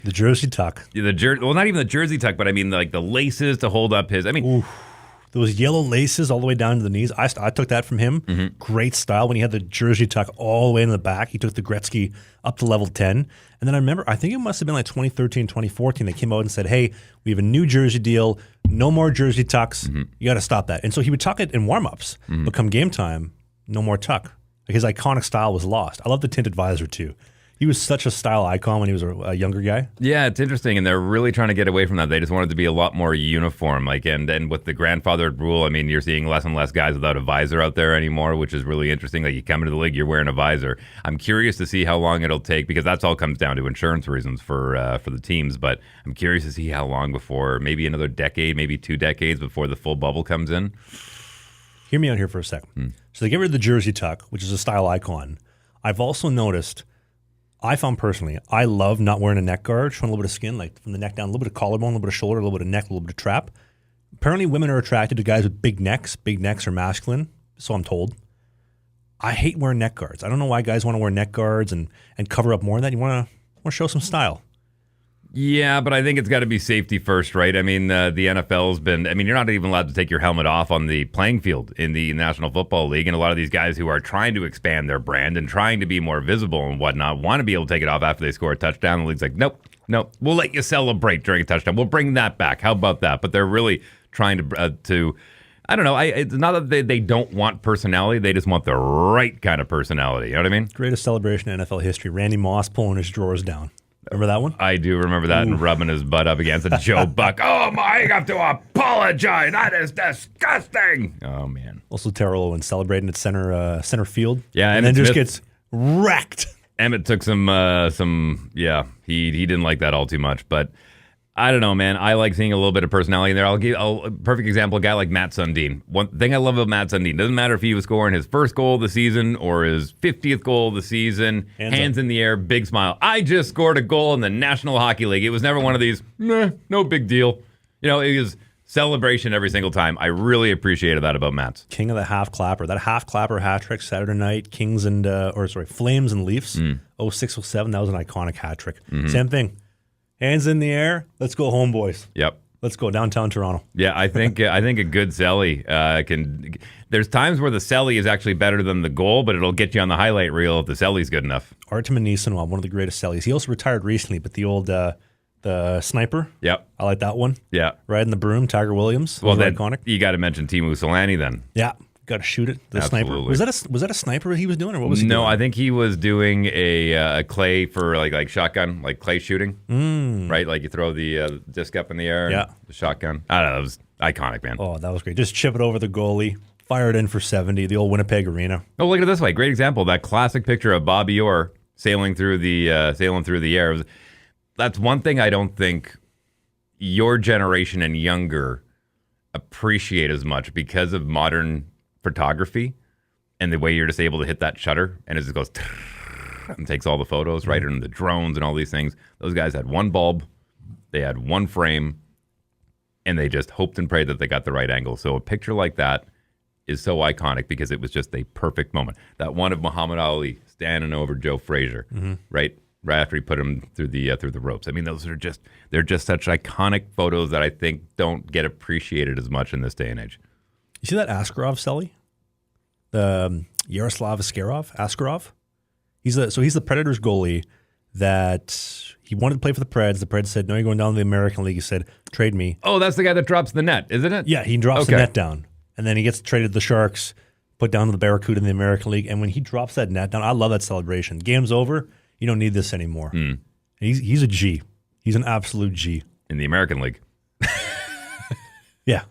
The jersey tuck. Yeah, well, not even the jersey tuck, but I mean like the laces to hold up his. I mean, Oof. Those yellow laces all the way down to the knees. I took that from him. Mm-hmm. Great style when he had the jersey tuck all the way in the back. He took the Gretzky up to level 10. And then I remember, I think it must have been like 2013, 2014. They came out and said, hey, we have a new jersey deal. No more jersey tucks. Mm-hmm. You got to stop that. And so he would tuck it in warm-ups. But come game time, no more tuck. Like his iconic style was lost. I love the tinted visor too. He was such a style icon when he was a younger guy. yeah, it's interesting, and they're really trying to get away from that. They just wanted to be a lot more uniform. Like, and with the grandfathered rule, I mean, you're seeing less and less guys without a visor out there anymore, which is really interesting. Like, you come into the league, you're wearing a visor. I'm curious to see how long it'll take, because that's all comes down to insurance reasons for the teams. But I'm curious to see how long before, maybe another decade, maybe 2 decades before the full bubble comes in. Hear me out here for a second. So they get rid of the jersey tuck, which is a style icon. I've also noticed, I found personally, I love not wearing a neck guard, showing a little bit of skin, like from the neck down, a little bit of collarbone, a little bit of shoulder, a little bit of neck, a little bit of trap. Apparently women are attracted to guys with big necks. Big necks are masculine, so I'm told. I hate wearing neck guards. I don't know why guys want to wear neck guards and cover up more than that. You want to show some style. Yeah, but I think it's got to be safety first, right? I mean, the NFL's been, I mean, you're not even allowed to take your helmet off on the playing field in the National Football League. And a lot of these guys who are trying to expand their brand and trying to be more visible and whatnot want to be able to take it off after they score a touchdown. The league's like, nope, we'll let you celebrate during a touchdown. We'll bring that back. How about that? But they're really trying to I don't know. It's not that they don't want personality. They just want the right kind of personality. You know what I mean? Greatest celebration in NFL history. Randy Moss pulling his drawers down. Remember that one? I do remember that, and rubbing his butt up against a Joe Buck. Oh, my, I have to apologize. That is disgusting. Oh, man. Also Terrell Owens celebrating at center field. Yeah, and Emmett then just Smith gets wrecked. Emmett took some he didn't like that all too much, but I don't know, man. I like seeing a little bit of personality in there. I'll give a perfect example, a guy like Matt Sundin. One thing I love about Matt Sundin, doesn't matter if he was scoring his first goal of the season or his 50th goal of the season, hands in the air, big smile. I just scored a goal in the National Hockey League. It was never one of these, no big deal. You know, it was celebration every single time. I really appreciated that about Matt. King of the half clapper. That half clapper hat trick Saturday night, Flames and Leafs, 06-07. That was an iconic hat trick. Same thing. Hands in the air. Let's go home, boys. Yep. Let's go downtown Toronto. Yeah, I think a good celly can. There's times where the celly is actually better than the goal, but it'll get you on the highlight reel if the celly's good enough. Artem Anisimov, one of the greatest cellies. He also retired recently, but the old the sniper. Yep. I like that one. Yeah. Riding the broom, Tiger Williams. Well, then iconic. You got to mention Teemu Selanne then. Yeah. Got to shoot it. The Absolutely. sniper. Was that a sniper he was doing, or what was he doing? No, I think he was doing a clay for like shotgun, like clay shooting. Right? Like you throw the disc up in the air. Yeah. And the shotgun. I don't know. That was iconic, man. Oh, that was great. Just chip it over the goalie. Fire it in for 70. The old Winnipeg Arena. Oh, look at it this way. Great example. That classic picture of Bobby Orr sailing through the air. That's one thing I don't think your generation and younger appreciate as much because of modern photography and the way you're just able to hit that shutter and it just goes and takes all the photos, right? And the drones and all these things. Those guys had one bulb, they had one frame, and they just hoped and prayed that they got the right angle. So a picture like that is so iconic because it was just a perfect moment. That one of Muhammad Ali standing over Joe Frazier, right after he put him through the ropes. I mean, they're just such iconic photos that I think don't get appreciated as much in this day and age. You see that Askarov celly? The Yaroslav Askarov? He's the Predators goalie that he wanted to play for the Preds. The Preds said, no, you're going down to the American League. He said, trade me. Oh, that's the guy that drops the net, isn't it? Yeah, he drops the net down. And then he gets traded to the Sharks, put down to the Barracuda in the American League. And when he drops that net down, I love that celebration. Game's over. You don't need this anymore. He's a G. He's an absolute G. In the American League. Yeah.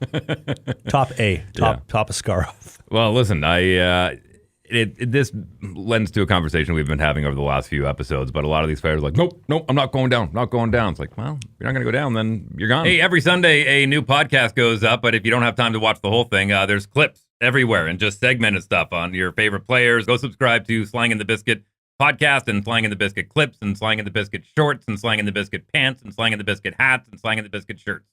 Top Askarov. Well, listen, this lends to a conversation we've been having over the last few episodes, but a lot of these players are like, nope, I'm not going down, It's like, well, if you're not going to go down, then you're gone. Hey, every Sunday, a new podcast goes up, but if you don't have time to watch the whole thing, there's clips everywhere and just segmented stuff on your favorite players. Go subscribe to Slang in the Biscuit podcast and Slang in the Biscuit clips and Slang in the Biscuit shorts and Slang in the Biscuit pants and Slang in the Biscuit hats and Slang in the Biscuit shirts.